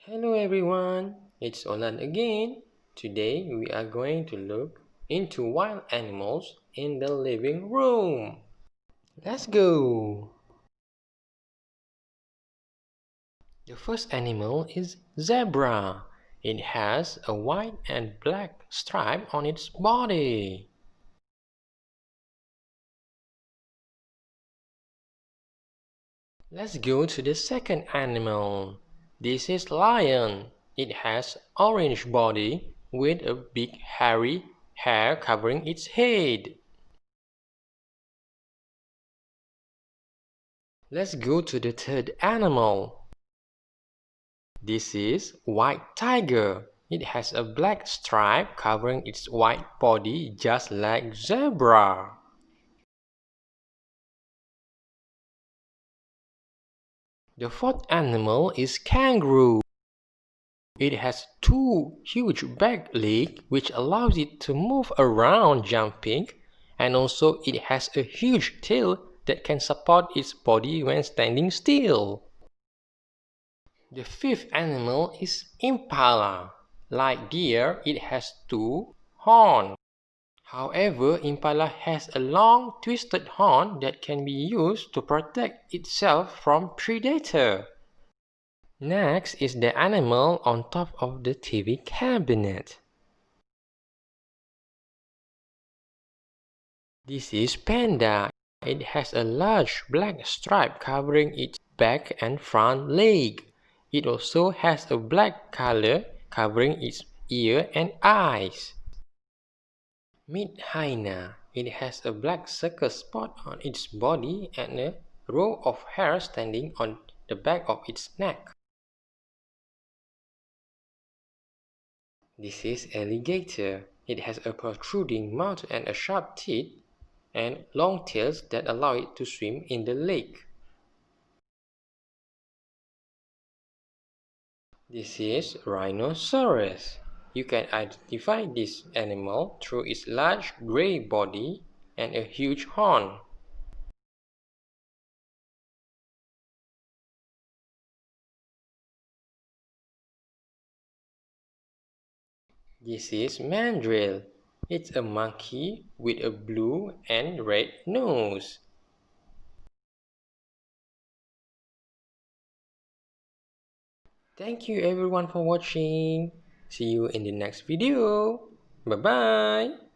Hello everyone, it's Olan again. Today we are going to look into wild animals in the living room. Let's go! The first animal is zebra. It has a white and black stripe on its body. Let's go to the second animal. This is lion. It has orange body with a big hairy hair covering its head. Let's go to the third animal. This is white tiger. It has a black stripe covering its white body just like zebra. The fourth animal is kangaroo. It has two huge back legs which allows it to move around jumping, and also it has a huge tail that can support its body when standing still. The fifth animal is impala. Like deer, it has two horns. However, impala has a long twisted horn that can be used to protect itself from predator. Next is the animal on top of the TV cabinet. This is panda. It has a large black stripe covering its back and front leg. It also has a black color covering its ear and eyes. Meet hyena. It has a black circle spot on its body and a row of hairs standing on the back of its neck. This is alligator. It has a protruding mouth and a sharp teeth and long tails that allow it to swim in the lake. This is rhinoceros. You can identify this animal through its large gray body and a huge horn. This is mandrill. It's a monkey with a blue and red nose. Thank you everyone for watching. See you in the next video. Bye bye.